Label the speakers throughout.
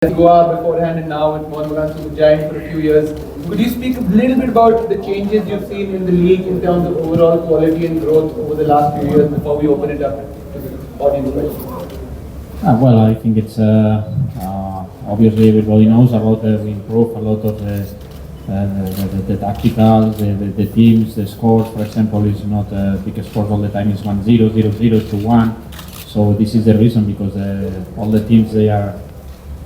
Speaker 1: Goa beforehand and now with Mohun Bagan Super Giant for a few years. Could you speak a little bit about the changes you've seen in the league in terms of overall quality and growth over the last few years before we open it up to the audience questions?
Speaker 2: Well, I think it's obviously everybody knows about we improve a lot of the tactical, the teams, the scores. For example, is not big scores all the time. It's 1-0, 0-0, 2-1. So this is the reason because all the teams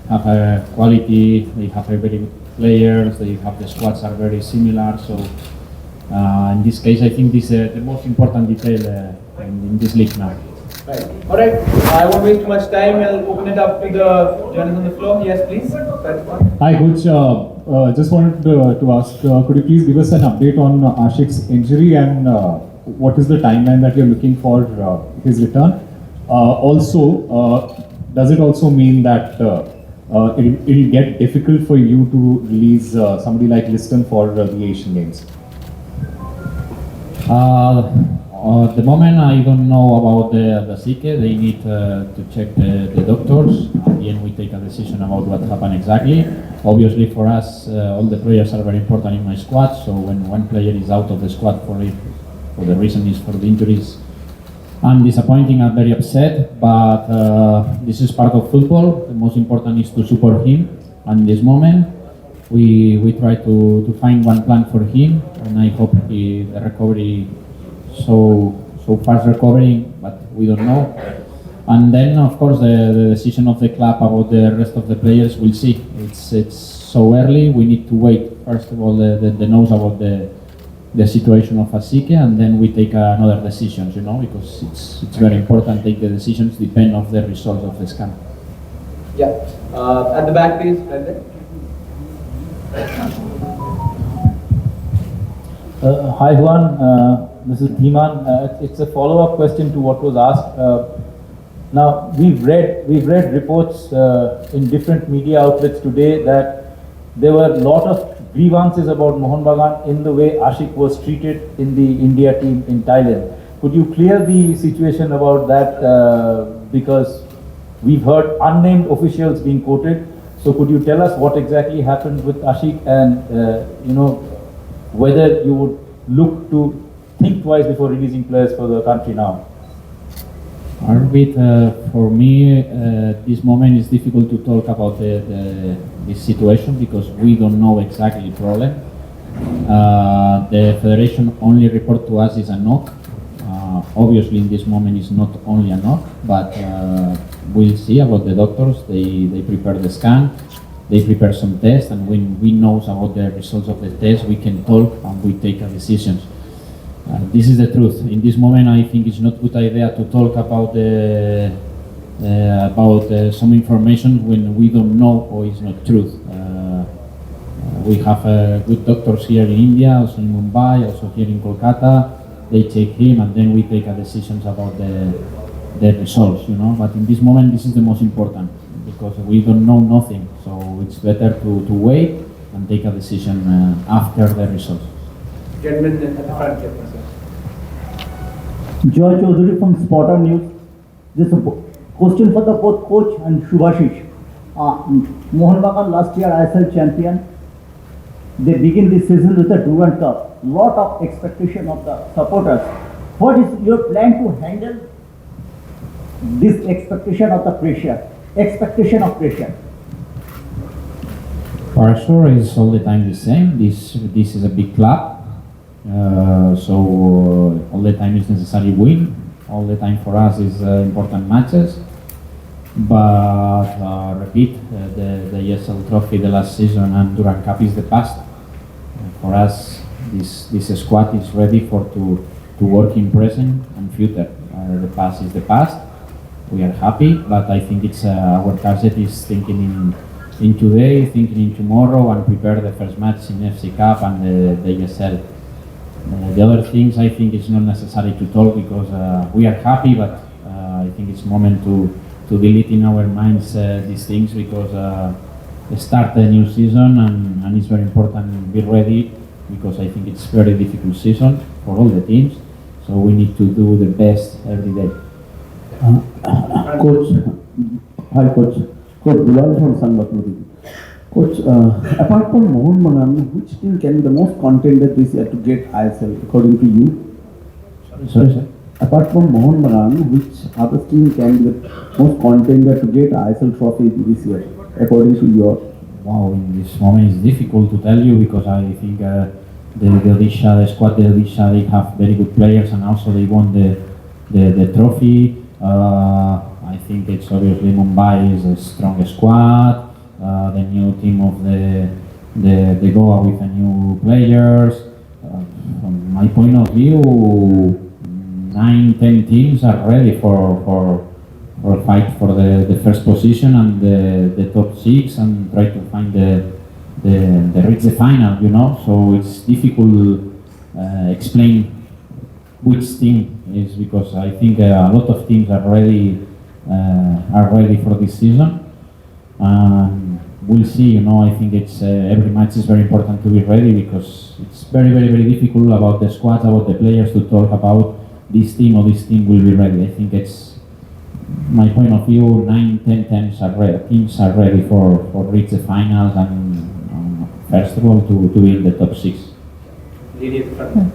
Speaker 2: have a quality. They have a very good players. They have the squads are very similar. So in this case, I think this is the most important detail in this league now.
Speaker 1: Right. All right. I won't waste too much time. I'll open it up to the journalists on the floor. Yes, please.
Speaker 3: Hi, Coach. Just wanted to ask, could you please give us an update on Ashik's injury and what is the timeline that you're looking for his return? Also, does it also mean that it'll get difficult for you to release somebody like Liston for the Asian Games?
Speaker 2: At the moment, I don't know about the Sike. They need to check the doctors. At the end, we take a decision about what happened exactly. Obviously, for us, all the players are very important in my squad. So when one player is out of the squad for the reason is for the injuries, I'm disappointing. I'm very upset. But this is part of football. The most important is to support him. And in this moment, we try to find one plan for him, and I hope the recovery. So fast recovering, but we don't know. And then, of course, the decision of the club about the rest of the players, we'll see. It's so early. We need to wait. First of all, the news about the situation of Asike, and then we take another decisions. Because it's very important. Take the decisions depend on the results of the scan.
Speaker 1: Yeah. At the back, please. Right there.
Speaker 4: Hi Juan, this is Dhiman. It's a follow-up question to what was asked. Now we've read reports in different media outlets today that there were a lot of grievances about Mohun Bagan in the way Ashik was treated in the India team in Thailand. Could you clear the situation about that? Because we've heard unnamed officials being quoted. So could you tell us what exactly happened with Ashik and whether you would look to think twice before releasing players for the country now?
Speaker 2: Arbit, for me, this moment is difficult to talk about this situation because we don't know exactly the problem. The federation only report to us is a knock. Obviously, in this moment, it's not only a knock, but we'll see about the doctors. They prepare the scan. They prepare some tests, and when we know about the results of the test, we can talk and we take a decision. This is the truth. In this moment, I think it's not a good idea to talk about some information when we don't know or it's not truth. We have good doctors here in India, also in Mumbai, also here in Kolkata. They check him, and then we take a decisions about the results. But in this moment, this is the most important. Because we don't know nothing, so it's better to wait and take a decision after the results.
Speaker 1: Gentlemen at the front here.
Speaker 5: George Chaudhary from Spotter News. This is a question for the both coach and Subhasish. Mohun Bagan last year ISL champion. They begin this season with a Durand Cup. Lot of expectation of the supporters. What is your plan to handle this expectation of the pressure? Expectation of pressure.
Speaker 2: For sure, it's all the time the same. This is a big club, so all the time is necessary win. All the time for us is important matches. But repeat, the ISL Trophy the last season and Durand Cup is the past. For us, this squad is ready to work in present and future. The past is the past. We are happy, but I think it's our target is thinking in today, thinking in tomorrow, and prepare the first match in FC Cup and the ISL. The other things I think it's not necessary to talk because we are happy, but I think it's moment to delete in our minds these things because start the new season and it's very important to be ready because I think it's very difficult season for all the teams, so we need to do the best every day.
Speaker 5: Coach, hi coach.
Speaker 6: Coach Bilal from Sanbatmati. Coach, apart from Mohun Bagan, which team can be the most contender this year to get ISL according to you?
Speaker 2: Sorry, sir.
Speaker 6: Apart from Mohun Bagan, which other team can be the most contender to get ISL trophy this year according to your?
Speaker 2: Wow, in this moment it's difficult to tell you because I think the squad the Odisha, they have very good players and also they won the trophy. I think it's obviously Mumbai is a strong squad. The new team of the Goa with the new players. From my point of view, 9-10 teams are ready for fight for the first position and the top 6 and try to find the reach the final, you know. So it's difficult explain which team is because I think a lot of teams are ready for this season. We'll see, you know. I think it's every match is very important to be ready because it's very difficult about the squads, about the players to talk about this team or this team will be ready. I think it's my point of view. 9-10 teams are ready for reach the finals and first of all to be in the top 6.
Speaker 1: Lady at the front.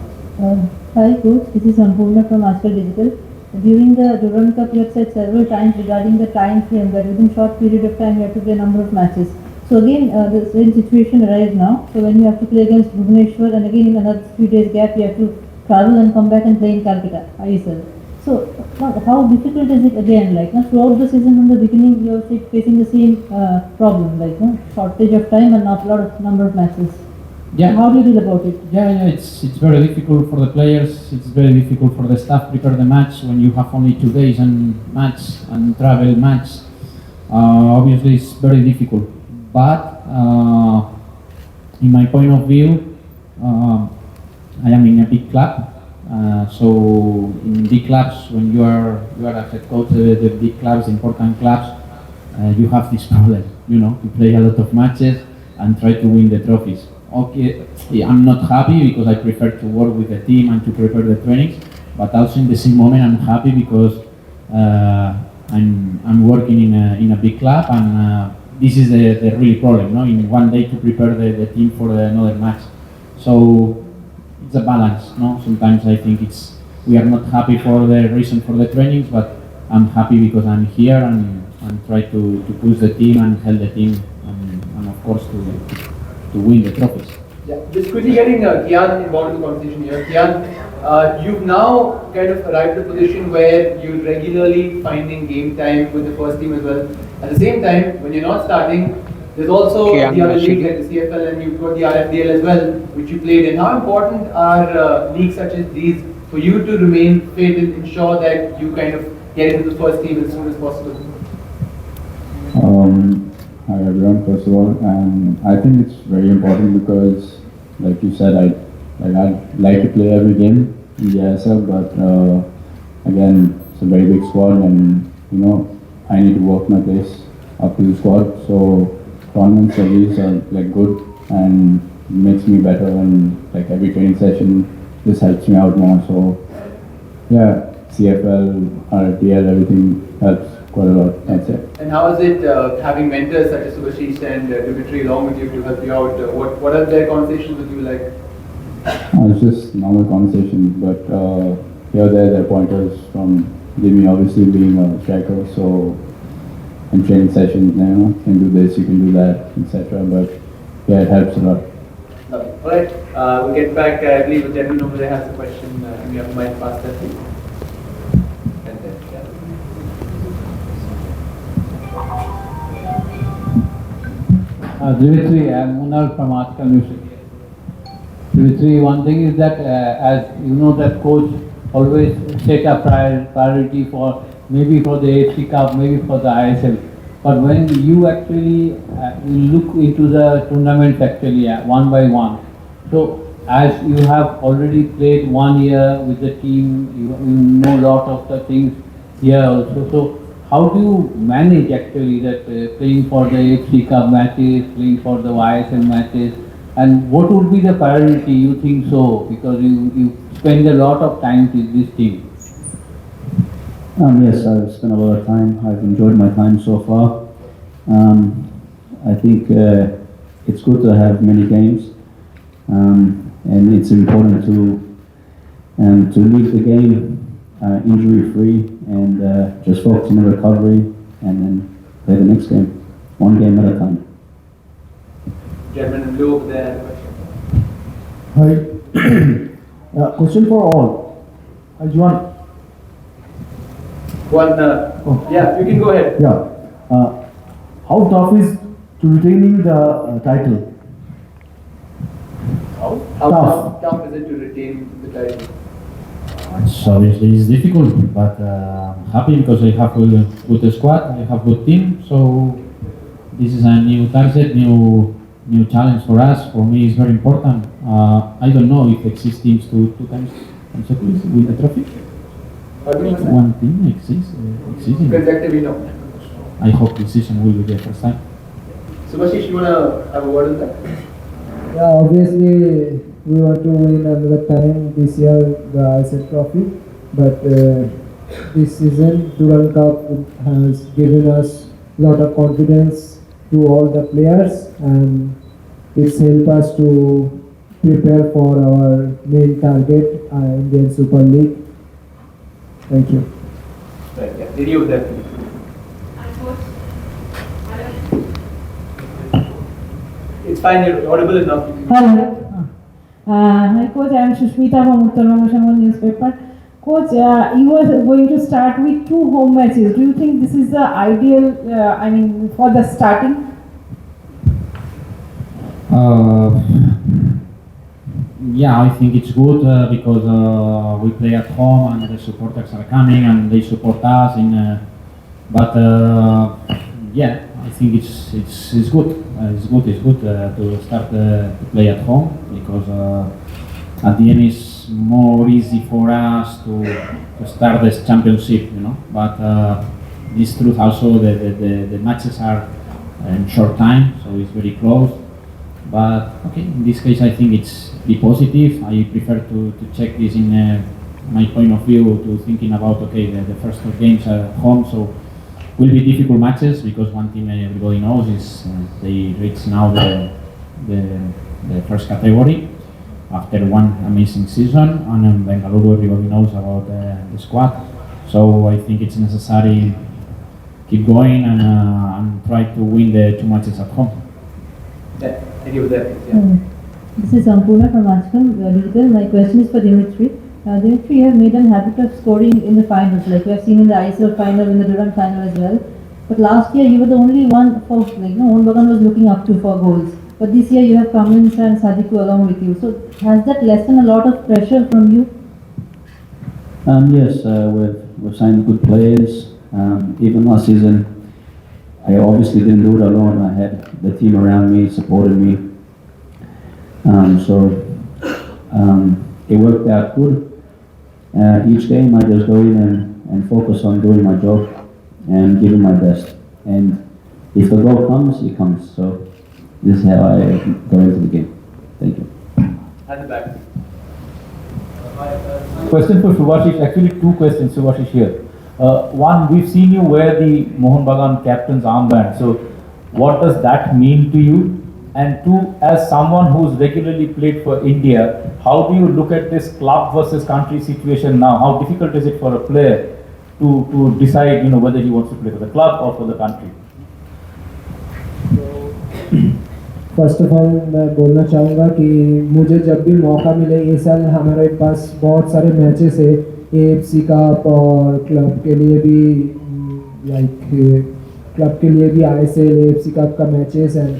Speaker 7: Hi coach, this is Anpurna from ISL Digital. During the Durand Cup you have said several times regarding the time frame that within short period of time you have to play a number of matches. So again the same situation arrives now. So when you have to play against Bhubaneswar and again in another few days gap you have to travel and come back and play in Kolkata, ISL. So how difficult is it again? Like throughout the season from the beginning you are facing the same problem, like shortage of time and not a lot of number of matches.
Speaker 2: Yeah.
Speaker 7: How do you feel about it?
Speaker 2: Yeah, it's very difficult for the players. It's very difficult for the staff prepare the match when you have only 2 days and match and travel match. Obviously, it's very difficult. But in my point of view, I am in a big club. So in big clubs, when you are as a coach, the big clubs, important clubs, you have this problem, you know, to play a lot of matches and try to win the trophies. Okay, I'm not happy because I prefer to work with the team and to prepare the trainings, but also in the same moment I'm happy because I'm working in a big club and this is the real problem, no? In one day to prepare the team for another match. So it's a balance, no? Sometimes I think we are not happy for the reason for the trainings, but I'm happy because I'm here and try to push the team and help the team and of course to win the trophies.
Speaker 1: Yeah, just quickly getting Kian involved in the conversation here. Kian, you've now kind of arrived at a position where you're regularly finding game time with the first team as well. At the same time, when you're not starting, there's also
Speaker 8: Kian,
Speaker 1: the other leagues
Speaker 8: Nasiry.
Speaker 1: like the CFL and you've got the RFDL as well, which you played in. How important are leagues such as these for you to remain fit and ensure that you kind of get into the first team as soon as possible?
Speaker 9: Hi everyone, first of all, and I think it's very important because, like you said, I'd like to play every game in the ISL, but again, it's a very big squad, and you know, I need to work my place up to the squad. So tournaments like these are like good and makes me better, and like every training session, this helps me out more. So yeah, CFL, RTL, everything helps quite a lot. That's it.
Speaker 1: And how is it having mentors such as Subhasish and Dimitri along with you to help you out? What are their conversations with you like?
Speaker 9: It's just normal conversation, but here or there pointers from Jimmy, obviously being a striker, so in training sessions, you know, can do this, you can do that, etc. But yeah, it helps a lot.
Speaker 1: Lovely. All right, we'll get back. I believe the gentleman over there has a question. We have a mic past that, please. And then, yeah.
Speaker 10: Dimitri, I'm Munal from Article Music. Dimitri, one thing is that as you know that coach always set a priority for maybe for the AFC Cup, maybe for the ISL. But when you actually look into the tournaments actually one by one, so as you have already played 1 year with the team, you know a lot of the things here also. So how do you manage actually that playing for the AFC Cup matches, playing for the ISL matches, and what would be the priority you think so? Because you spend a lot of time with this team.
Speaker 6: Yes, I've spent a lot of time. I've enjoyed my time so far.
Speaker 9: I think it's good to have many games, and it's important to leave the game injury free and just focus on the recovery and then play the next game, one game at a time.
Speaker 1: Gentlemen in blue over there had a question.
Speaker 6: Hi. Question for all. Juan.
Speaker 1: Yeah, you can go ahead.
Speaker 6: Yeah. How tough is to retaining the title?
Speaker 1: How tough is it to retain the title?
Speaker 2: It's obviously it's difficult, but I'm happy because I have a good squad, I have good team, so this is a new target, new challenge for us. For me, it's very important. I don't know if exists teams two times consecutively win the trophy. One team exists.
Speaker 1: Consecutively, no.
Speaker 2: I hope this season will be the first time.
Speaker 1: Subhasish, you wanna have a word on that?
Speaker 8: Yeah, obviously we want to win another time this year the ISL trophy, but this season Duran Cup has given us a lot of confidence to all the players, and it's helped us to prepare for our main target, Indian Super League. Thank you.
Speaker 1: Right, yeah. Video there. It's fine, you're audible enough.
Speaker 11: Hello. Hi coach, I am Shushmita from Uttar Banga newspaper. Coach, you were going to start with 2 home matches. Do you think this is the ideal, for the starting?
Speaker 2: Yeah, I think it's good because we play at home and the supporters are coming and they support us. Yeah, I think it's good. It's good to start to play at home because at the end it's more easy for us to start this championship, you know. But this truth also the matches are in short time, so it's very close. But okay, in this case I think it's be positive. I prefer to check this in my point of view to thinking about okay the first 2 games at home, so will be difficult matches because one team everybody knows is they reach now the first category after one amazing season, and Bengaluru everybody knows about the squad. So I think it's necessary keep going and try to win the 2 matches at home.
Speaker 1: Yeah, video there. Yeah.
Speaker 7: This is Sampurna from Ashram Digital. My question is for Dimitri. Dimitri, you have made a habit of scoring in the finals, like we have seen in the ISL final, in the Durand final as well. But last year you were the only one for, Mohun Bagan was looking up to for goals. But this year you have Cummins and Sadiku along with you. So has that lessened a lot of pressure from you?
Speaker 9: Yes, we've signed good players. Even last season, I obviously didn't do it alone. I had the team around me, supported me. It worked out good. Each game I just go in and focus on doing my job and giving my best. And if the goal comes, it comes. So this is how I go into the game. Thank you.
Speaker 1: At the back.
Speaker 4: Question for Subhasish, actually 2 questions, Subhasish here. One, we've seen you wear the Mohun Bagan captain's armband. So what does that mean to you? And 2, as someone who's regularly played for India, how do you look at this club versus country situation now? How difficult is it for a player to decide, whether he wants to play for the club or for the country?
Speaker 8: First of all मैं बोलना चाहूँगा कि मुझे जब भी मौका मिले, ये साल हमारे पास बहुत सारे मैचेस है, AFC कप और क्लब के लिए भी क्लब के लिए भी ISL AFC कप का मैचेस हैं,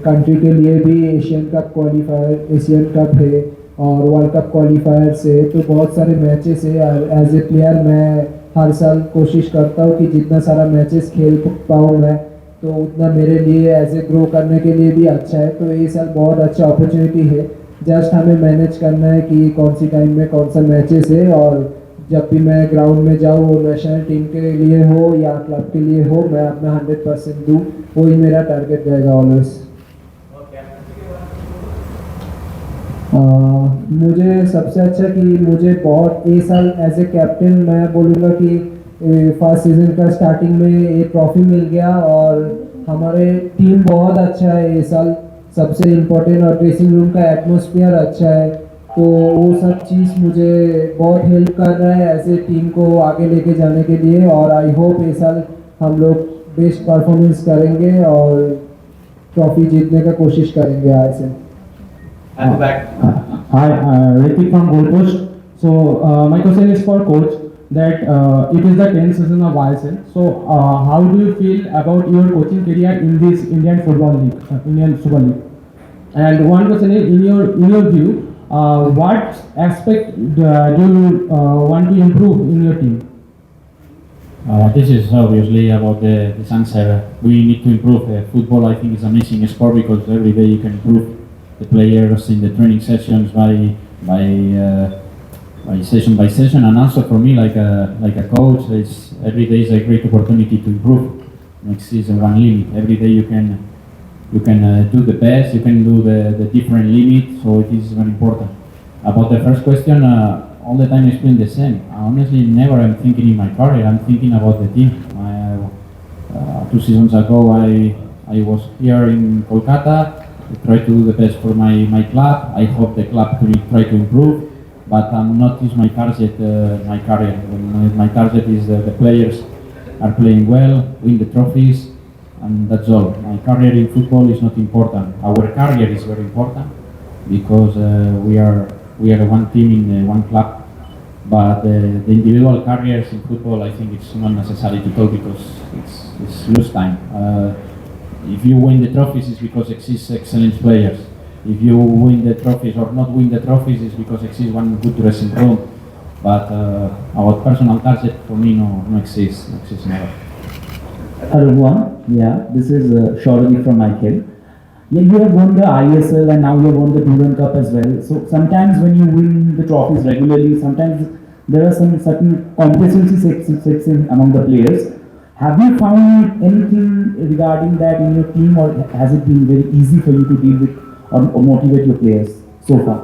Speaker 8: कंट्री के लिए भी एशियन कप है और वर्ल्ड कप क्वालिफायर से, तो बहुत सारे मैचेस है। एज ए प्लेयर मैं हर साल कोशिश करता हूँ कि जितना सारा मैचेस खेल पाऊँ मैं, तो उतना मेरे लिए एज ए ग्रो करने के लिए भी अच्छा है। तो ये साल बहुत अच्छा अपॉर्चुनिटी है, जस्ट हमें मैनेज करना है कि कौन सी टाइम में कौन सा मैचेस है, और जब भी मैं ग्राउंड में जाऊँ, वो नेशनल टीम के लिए हो या क्लब के लिए हो, मैं अपना 100% दूँ, वही मेरा टारगेट रहेगा ऑलवेज। मुझे सबसे अच्छा कि मुझे बहुत ये साल एज ए कैप्टन मैं बोलूँगा कि फर्स्ट सीजन का स्टार्टिंग में ये ट्रॉफी मिल गया, और हमारे टीम बहुत अच्छा है ये साल, सबसे इम्पोर्टेंट, और ड्रेसिंग रूम का एटमॉस्फेयर अच्छा है, तो वो सब चीज़ मुझे बहुत हेल्प कर रहा है ऐसे टीम को आगे लेके जाने के लिए। और आई होप ये साल हम लोग बेस्ट परफॉर्मेंस करेंगे और ट्रॉफी जीतने का कोशिश करेंगे ISL।
Speaker 1: At the back.
Speaker 12: Hi, Ritik from Gold Coast. So my question is for coach that it is the 10th season of ISL. So how do you feel about your coaching career in this Indian Football League, Indian Super League? And one question is, in your view, what aspect do you want to improve in your team?
Speaker 2: This is obviously about this answer. We need to improve. Football, I think, is an amazing sport because every day you can improve the players in the training sessions by session by session, and also for me, like a coach, every day is a great opportunity to improve. Next season, one limit. Every day you can do the best. You can do the different limits. So it is very important. About the first question, all the time it's been the same. Honestly, never I'm thinking in my career. I'm thinking about the team. 2 seasons ago, I was here in Kolkata. I try to do the best for my club. I hope the club will try to improve. But not is my target, my career. My target is the players are playing well, win the trophies, and that's all. My career in football is not important. Our career is very important because we are one team in one club. But the individual careers in football, I think it's not necessary to talk because it's lose time. If you win the trophies, it's because exists excellent players. If you win the trophies or not win the trophies, it's because exists one good dressing room. But our personal target for me no exists never.
Speaker 6: Hello everyone, yeah, this is Shaurani from Michael. Yeah, you have won the ISL and now you have won the Duran Cup as well. So sometimes when you win the trophies regularly, sometimes there are some certain complacency sets in among the players. Have you found anything regarding that in your team, or has it been very easy for you to deal with or motivate your players so far?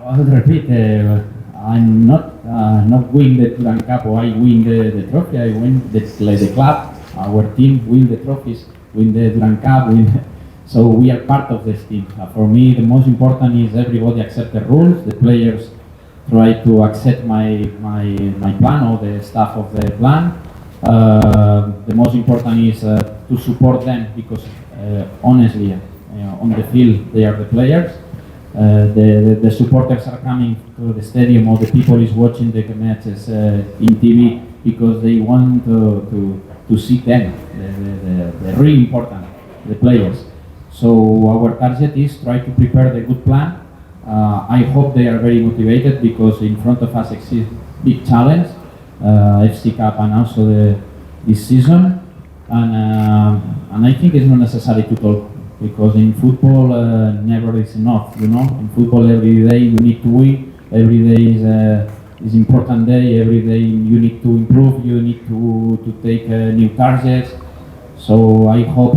Speaker 2: I'll repeat. I'm not win the Duran Cup or I win the trophy. I win the club. Our team win the trophies, win the Duran Cup, so we are part of this team. For me, the most important is everybody accept the rules. The players try to accept my plan or the staff of the plan. The most important is to support them because honestly, on the field they are the players. The supporters are coming to the stadium, or the people is watching the matches in TV because they want to see them. The really important, the players. So our target is try to prepare the good plan. I hope they are very motivated because in front of us exists big challenge, FC Cup and also this season. And I think it's not necessary to talk because in football never is enough. In football every day you need to win. Every day is important day. Every day you need to improve. You need to take new targets. So I hope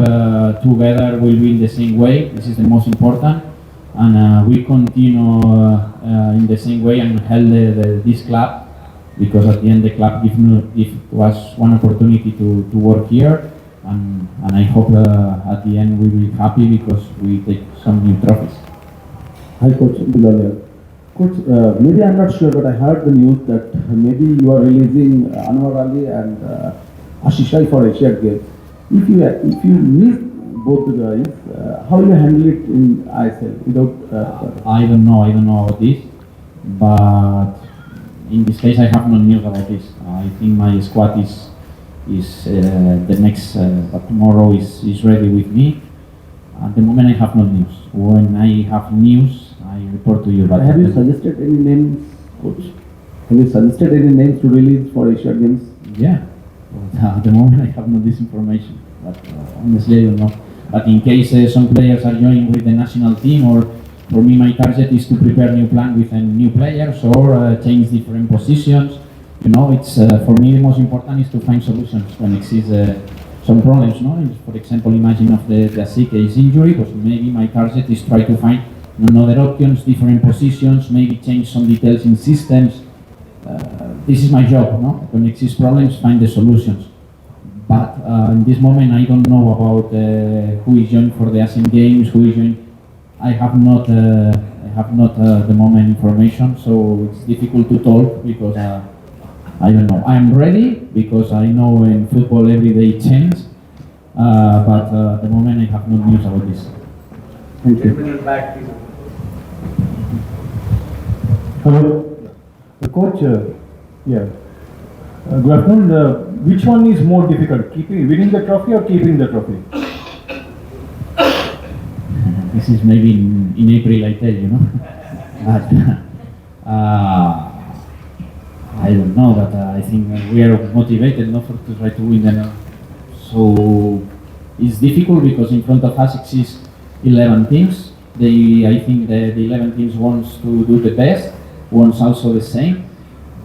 Speaker 2: together we'll win the same way. This is the most important, and we continue in the same way and help this club because at the end the club give us one opportunity to work here, and I hope at the end we will be happy because we take some new trophies.
Speaker 6: Hi Coach Bilal. Coach, maybe I'm not sure, but I heard the news that maybe you are releasing Anwar Ali and Ashish for Asian Games. If you miss both the guys, how you handle it in ISL without?
Speaker 2: I don't know about this, but in this case I have no news about this. I think my squad is the next, but tomorrow is ready with me. At the moment I have no news. When I have news, I report to you. But
Speaker 6: have you suggested any names, Coach? Have you suggested any names to release for Asian Games?
Speaker 2: Yeah. At the moment I have no this information, but honestly I don't know. But in case some players are joining with the national team, or for me my target is to prepare new plan with new players or change different positions. It's for me the most important is to find solutions when exists some problems. For example, imagine of the case injury, because maybe my target is try to find another options, different positions, maybe change some details in systems. This is my job, When exists problems, find the solutions. But in this moment, I don't know about who is joining for the Asian Games, who is joining. I have not the moment information, so it's difficult to talk because I don't know. I'm ready because I know in football every day changes, but at the moment I have no news about this.
Speaker 3: Thank you.
Speaker 1: Back, please.
Speaker 13: Hello. Coach, yeah. Good afternoon. Which one is more difficult, winning the trophy or keeping the trophy?
Speaker 2: This is maybe in April, I tell you, no? But I don't know, but I think we are motivated not to try to win them. So it's difficult because in front of us exists 11 teams. I think the 11 teams wants to do the best, wants also the same.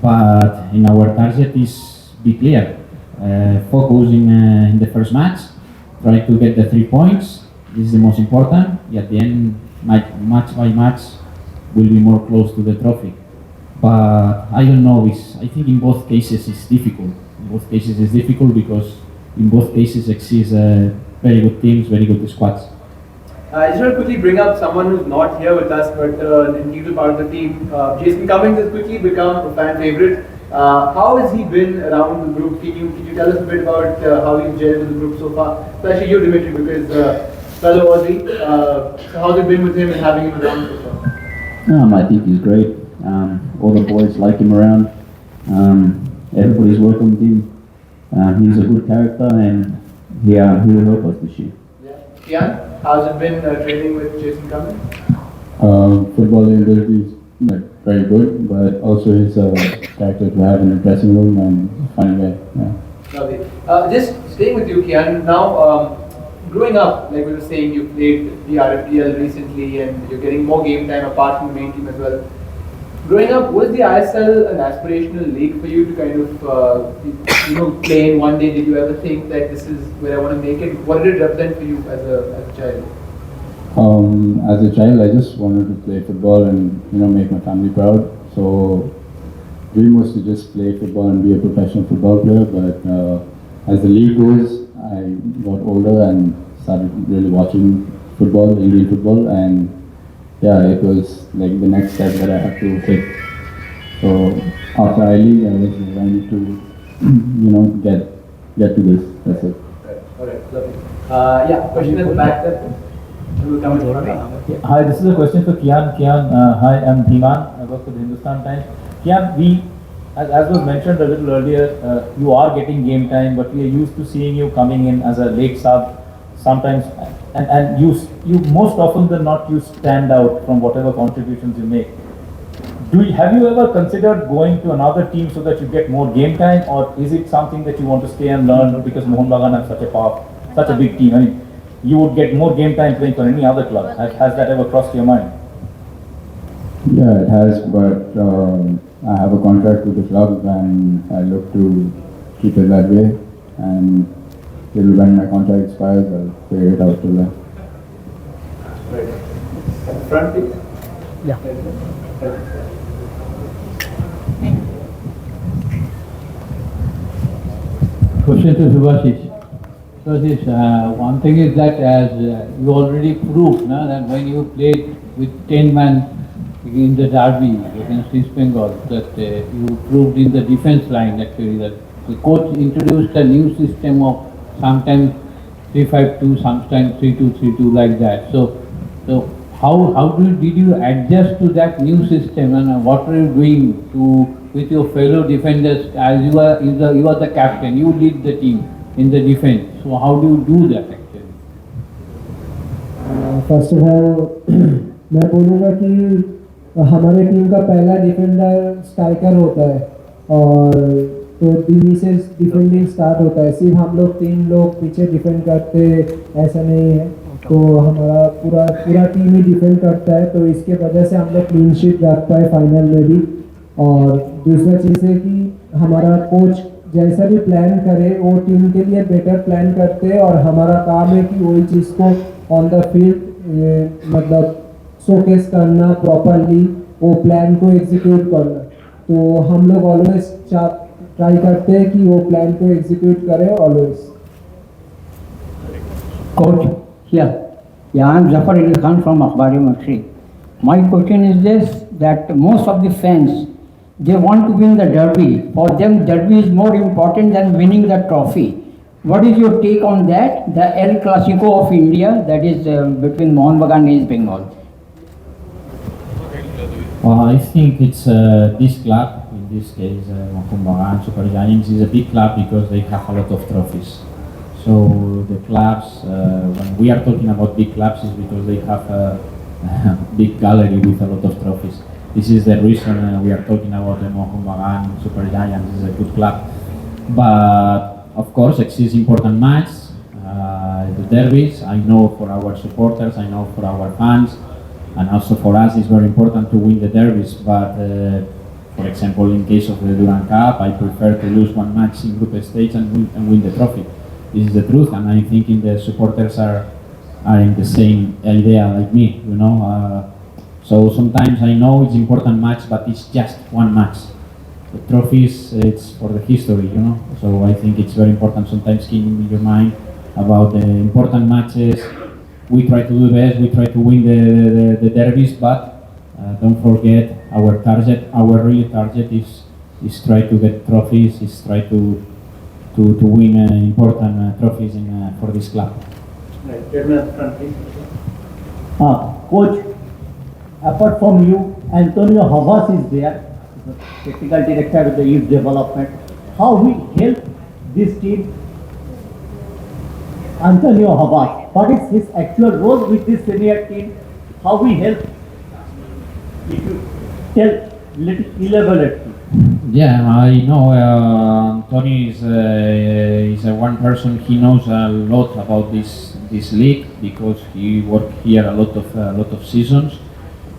Speaker 2: But in our target is be clear, focus in the first match, try to get the 3 points. This is the most important. At the end, match by match, will be more close to the trophy. But I don't know. I think in both cases it's difficult. In both cases it's difficult because in both cases exist very good teams, very good squads.
Speaker 1: I just want to quickly bring up someone who's not here with us, but an integral part of the team. Jason Cummings has quickly become a fan favorite. How has he been around the group? Can you tell us a bit about how he's gelled with the group so far? Especially you, Dimitri, because fellow Aussie. So how's it been with him and having him around so far?
Speaker 9: I think he's great. All the boys like him around. Everybody's welcomed him. He's a good character and he will help us this year.
Speaker 1: Kian, how's it been training with Jason Cummings?
Speaker 9: Football ability is very good, but also his character to have in the dressing room and funny guy. Yeah.
Speaker 1: Lovely. Just staying with you, Kian. Now, growing up, like we were saying, you played the RFPL recently, and you're getting more game time apart from the main team as well. Growing up, was the ISL an aspirational league for you to kind of, play in one day? Did you ever think that this is where I want to make it? What did it represent for you as a child?
Speaker 9: As a child, I just wanted to play football and make my family proud. So, dream was to just play football and be a professional football player. But as the league goes, I got older and started really watching football, Indian football, and yeah, it was like the next step that I had to take. So after I-League, I was ready to, get to this. That's it.
Speaker 1: Alright, lovely. Yeah, question at the back there.
Speaker 4: Hi, this is a question for Kian. Kian, hi, I'm Dhiman. I work for the Hindustan Times. Kian, as was mentioned a little earlier, you are getting game time, but we are used to seeing you coming in as a late sub sometimes, and you most often than not you stand out from whatever contributions you make. Have you ever considered going to another team so that you get more game time, or is it something that you want to stay and learn because Mohun Bagan has such a big team? I mean, you would get more game time playing for any other club. Has that ever crossed your mind?
Speaker 9: Yeah, it has, but I have a contract with the club and I look to keep it that way. And till when my contract expires, I'll figure it out till then.
Speaker 1: Right. Front, please.
Speaker 14: Yeah.
Speaker 10: Question to Subhasish. Subhasish, one thing is that as you already proved that when you played with 10 men in the derby against East Bengal, that you proved in the defense line actually that the coach introduced a new system of sometimes 3-5-2, sometimes 3-2-3-2 like that. So how did you adjust to that new system, and what are you doing with your fellow defenders as you are the captain, you lead the team in the defense. So how do you do that actually?
Speaker 8: First of all, मैं बोलूँगा कि हमारे team का पहला defender striker होता है और तो दिल्ली से डिफेंडिंग स्टार्ट होता है. सिर्फ हम लोग 3 लोग पीछे डिफेंड करते ऐसा नहीं है, तो हमारा पूरा टीम ही डिफेंड करता है, तो इसके वजह से हम लोग क्लीन शीट रख पाए फाइनल में भी. और दूसरा चीज़ है कि हमारा कोच जैसा भी प्लान करे वो टीम के लिए बेटर प्लान करते हैं, और हमारा काम है कि वही चीज़ को ऑन द फील्ड मतलब शोकेस करना प्रॉपरली, वो प्लान को एग्जीक्यूट करना. तो हम लोग ऑलवेज ट्राई करते हैं कि वो प्लान को एग्जीक्यूट करें always.
Speaker 14: Coach, here. Yeah, I'm Zafar Ali Khan from Akhbari Makri. My question is this, that most of the fans, they want to win the derby. For them, derby is more important than winning the trophy. What is your take on that? The El Clasico of India, that is between Mohun Bagan and East Bengal.
Speaker 2: Well, I think it's this club, in this case, Mohun Bagan Super Giants, is a big club because they have a lot of trophies. So the clubs, when we are talking about big clubs, is because they have a big gallery with a lot of trophies. This is the reason we are talking about the Mohun Bagan Super Giants. This is a good club. But of course, exists important matches, the derbies. I know for our supporters, I know for our fans, and also for us, it's very important to win the derbies. But for example, in case of the Durand Cup, I prefer to lose one match in group stage and win the trophy. This is the truth, and I think the supporters are in the same idea like me, you know. So sometimes I know it's important match, but it's just one match. The trophies, it's for the history, you know. So I think it's very important sometimes keep in your mind about the important matches. We try to do the best, we try to win the derbies, but don't forget our target. Our real target is try to get trophies, is try to win important trophies for this club.
Speaker 5: Right, Coach, apart from you, Antonio Havas is there, the technical director of the youth development. How he help this team? Antonio Havas, what is his actual role with this senior team? How we help? If you tell, elaborate.
Speaker 2: Yeah, I know Tony is a one person. He knows a lot about this league because he worked here a lot of seasons.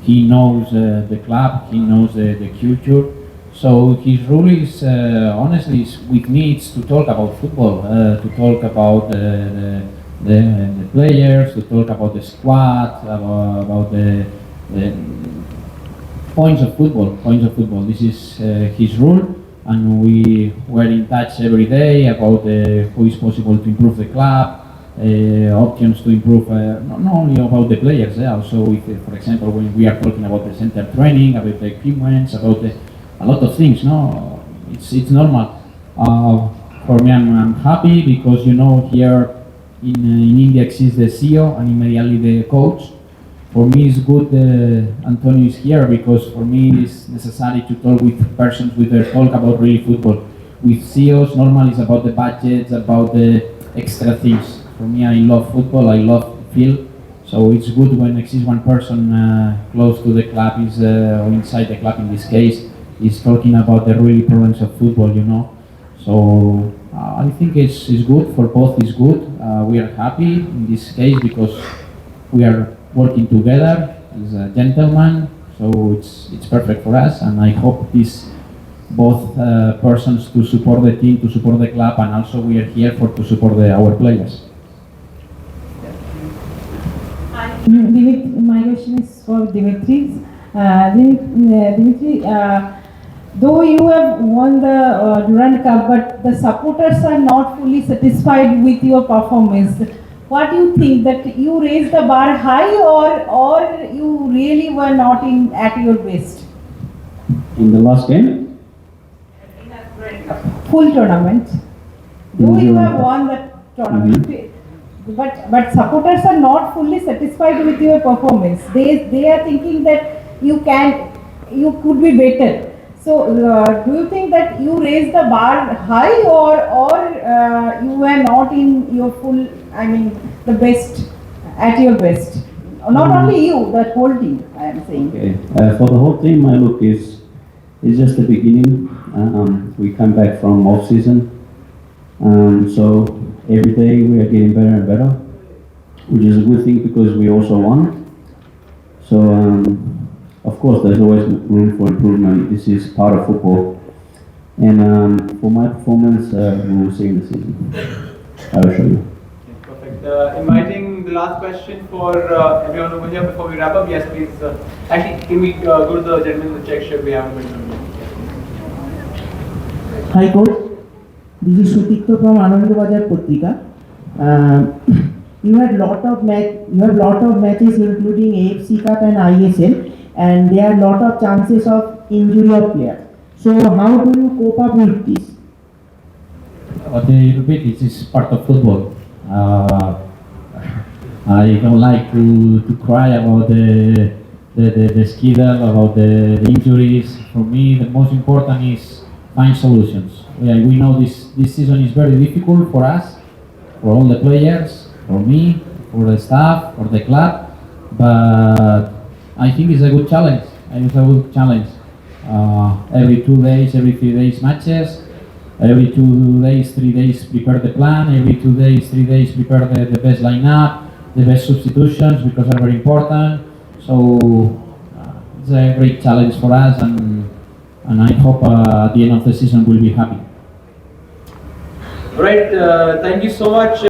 Speaker 2: He knows the club. He knows the culture. So his role is honestly with me. It's to talk about football, to talk about the players, to talk about the squad, about the points of football. This is his role, and we were in touch every day about who is possible to improve the club, options to improve not only about the players, also if, for example, when we are talking about the center training, about the equipment, about a lot of things. No, it's normal. For me, I'm happy because you know here in India exists the CEO and immediately the coach. For me, it's good Antonio is here because for me it's necessary to talk with persons with their talk about real football. With CEOs, normally it's about the budgets, about the extra things. For me, I love football, I love field, so it's good when exists one person close to the club, or inside the club in this case, is talking about the real problems of football, you know. So I think it's good for both. It's good. We are happy in this case because we are working together as a gentleman, so it's perfect for us, and I hope this both persons to support the team, to support the club, and also we are here to support our players.
Speaker 11: My question is for Dimitri. Dimitri, though you have won the Durand Cup, but the supporters are not fully satisfied with your performance. What do you think, that you raised the bar high, or you really were not at your best?
Speaker 6: In the last game?
Speaker 11: Full tournament. Though you have won the tournament, but supporters are not fully satisfied with your performance. They are thinking that you could be better. So do you think that you raised the bar high, or you were not in your full, the best, at your best? Not only you, that whole team, I am saying.
Speaker 6: Okay. For the whole team, my look is just the beginning. We come back from off season, so every day we are getting better and better, which is a good thing because we also won. So of course, there's always room for improvement. This is part of football, and for my performance, we will see in the season. I will show you.
Speaker 1: Perfect. Inviting the last question for everyone over here before we wrap up. Yes, please. Actually, can we go to the gentleman in the check shirt? We have a question.
Speaker 15: Hi, coach. This is Sutikto from Anand Bazar Patrika. you had lot of matches including AFC Cup and ISL, and there are lot of chances of injury of players. So how do you cope up with this?
Speaker 2: This is part of football. I don't like to cry about the schedule, about the injuries. For me, the most important is find solutions. We know this season is very difficult for us, for all the players, for me, for the staff, for the club, but I think it's a good challenge. Every 2 days, every 3 days matches, every 2 days, 3 days prepare the plan, every 2 days, 3 days prepare the best lineup, the best substitutions because they're very important. So it's a great challenge for us, and I hope at the end of the season we'll be happy.
Speaker 1: Right, thank you so much.